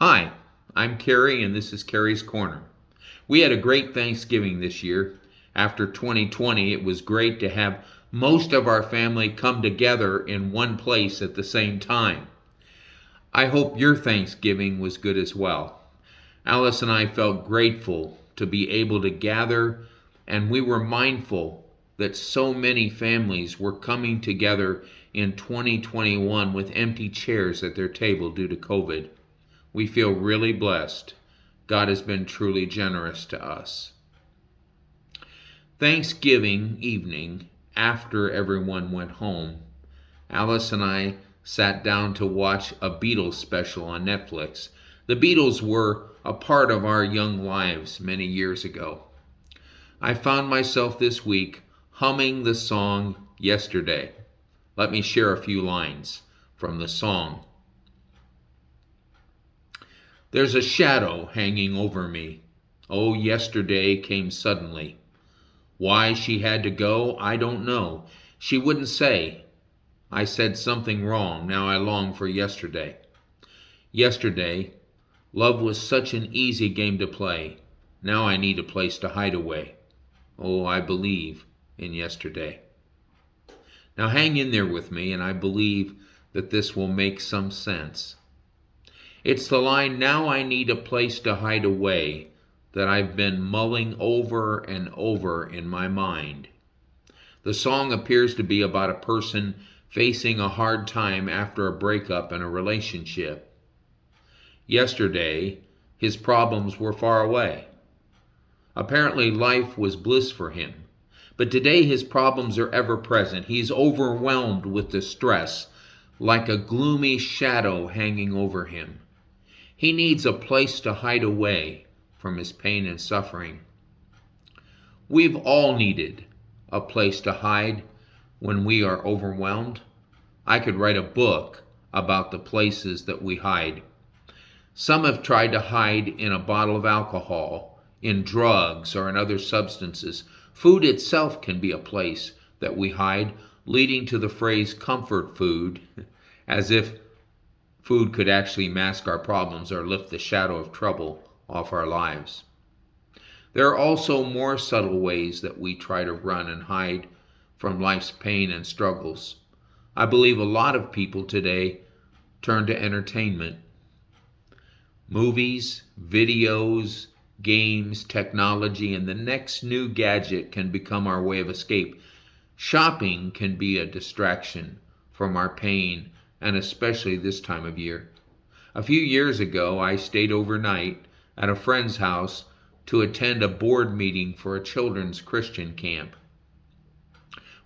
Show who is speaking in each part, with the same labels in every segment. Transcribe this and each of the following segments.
Speaker 1: Hi, I'm Kerry, and this is Kerry's Korner. We had a great Thanksgiving this year. After 2020, it was great to have most of our family come together in one place at the same time. I hope your Thanksgiving was good as well. Alice and I felt grateful to be able to gather, and we were mindful that so many families were coming together in 2021 with empty chairs at their table due to COVID. We feel really blessed. God has been truly generous to us. Thanksgiving evening, after everyone went home, Alice and I sat down to watch a Beatles special on Netflix. The Beatles were a part of our young lives many years ago. I found myself this week humming the song Yesterday. Let me share a few lines from the song. There's a shadow hanging over me. Oh, yesterday came suddenly. Why she had to go, I don't know. She wouldn't say. I said something wrong. Now I long for yesterday. Yesterday, love was such an easy game to play. Now I need a place to hide away. Oh, I believe in yesterday. Now hang in there with me, and I believe that this will make some sense. It's the line, now I need a place to hide away, that I've been mulling over and over in my mind. The song appears to be about a person facing a hard time after a breakup in a relationship. Yesterday, his problems were far away. Apparently, life was bliss for him. But today, his problems are ever present. He's overwhelmed with distress, like a gloomy shadow hanging over him. He needs a place to hide away from his pain and suffering. We've all needed a place to hide when we are overwhelmed. I could write a book about the places that we hide. Some have tried to hide in a bottle of alcohol, in drugs, or in other substances. Food itself can be a place that we hide, leading to the phrase comfort food, as if food could actually mask our problems or lift the shadow of trouble off our lives. There are also more subtle ways that we try to run and hide from life's pain and struggles. I believe a lot of people today turn to entertainment. Movies, videos, games, technology, and the next new gadget can become our way of escape. Shopping can be a distraction from our pain, and especially this time of year. A few years ago, I stayed overnight at a friend's house to attend a board meeting for a children's Christian camp.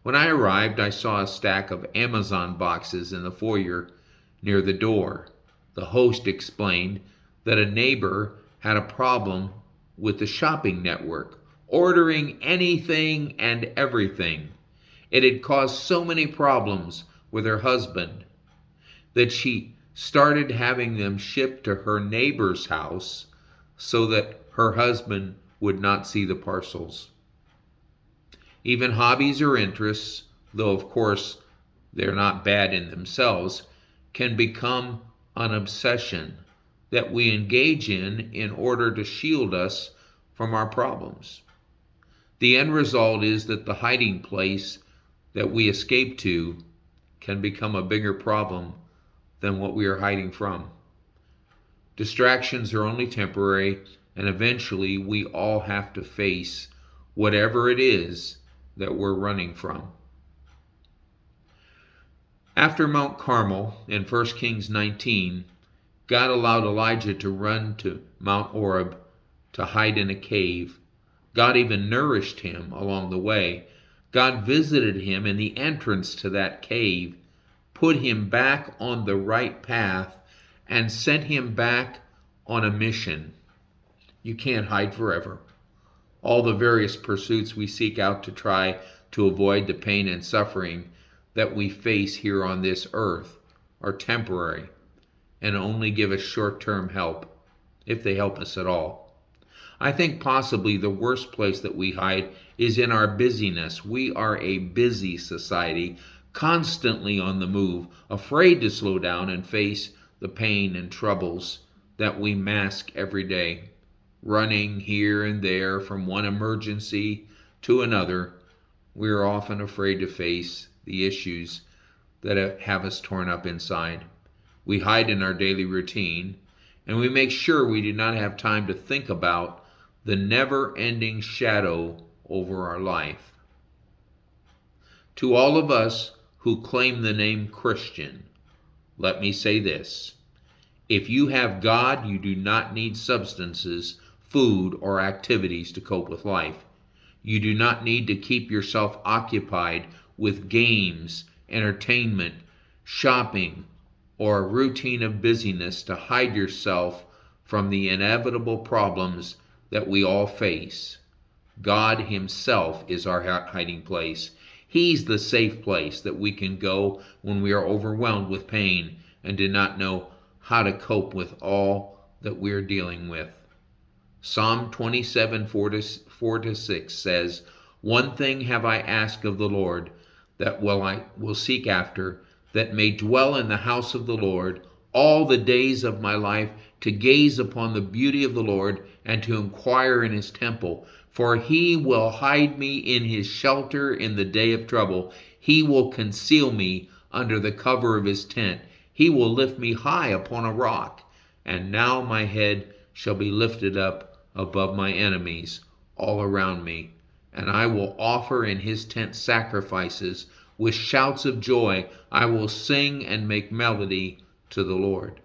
Speaker 1: When I arrived, I saw a stack of Amazon boxes in the foyer near the door. The host explained that a neighbor had a problem with the shopping network, ordering anything and everything. It had caused so many problems with her husband that she started having them shipped to her neighbor's house so that her husband would not see the parcels. Even hobbies or interests, though of course they're not bad in themselves, can become an obsession that we engage in order to shield us from our problems. The end result is that the hiding place that we escape to can become a bigger problem than what we are hiding from. Distractions are only temporary, and eventually we all have to face whatever it is that we're running from. After Mount Carmel in 1 Kings 19, God allowed Elijah to run to Mount Horeb to hide in a cave. God even nourished him along the way. God visited him in the entrance to that cave, put him back on the right path, and sent him back on a mission. You can't hide forever. All the various pursuits we seek out to try to avoid the pain and suffering that we face here on this earth are temporary and only give us short-term help, if they help us at all. I think possibly the worst place that we hide is in our busyness. We are a busy society, constantly on the move, afraid to slow down and face the pain and troubles that we mask every day, running here and there from one emergency to another. We are often afraid to face the issues that have us torn up inside. We hide in our daily routine, and we make sure we do not have time to think about the never-ending shadow over our life. To all of us who claim the name Christian, let me say this. If you have God, you do not need substances, food, or activities to cope with life. You do not need to keep yourself occupied with games, entertainment, shopping, or a routine of busyness to hide yourself from the inevitable problems that we all face. God Himself is our hiding place. He's the safe place that we can go when we are overwhelmed with pain and do not know how to cope with all that we're dealing with. Psalm 27, 4-6 says, "One thing have I asked of the Lord, that I will seek after, that may dwell in the house of the Lord all the days of my life, to gaze upon the beauty of the Lord and to inquire in His temple. For He will hide me in His shelter in the day of trouble. He will conceal me under the cover of His tent. He will lift me high upon a rock. And now my head shall be lifted up above my enemies all around me. And I will offer in His tent sacrifices. With shouts of joy I will sing and make melody to the Lord."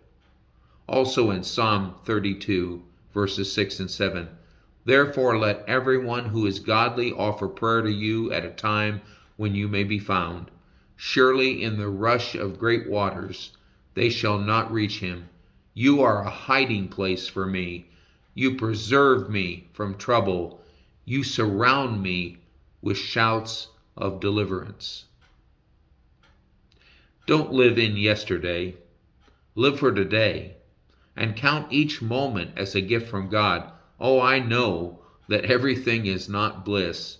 Speaker 1: Also in Psalm 32, verses 6 and 7, "Therefore let everyone who is godly offer prayer to you at a time when you may be found. Surely in the rush of great waters they shall not reach him. You are a hiding place for me. You preserve me from trouble. You surround me with shouts of deliverance." Don't live in yesterday. Live for today and count each moment as a gift from God. Oh, I know that everything is not bliss,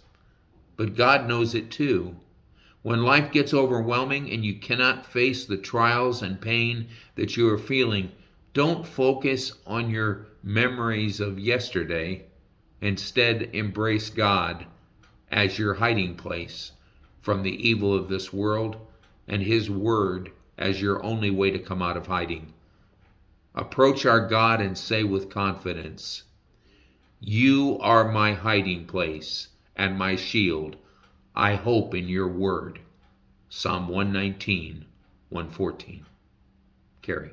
Speaker 1: but God knows it too. When life gets overwhelming and you cannot face the trials and pain that you are feeling, don't focus on your memories of yesterday. Instead, embrace God as your hiding place from the evil of this world and His Word as your only way to come out of hiding. Approach our God and say with confidence, "You are my hiding place and my shield. I hope in your word." Psalm 119, 114. Kerry.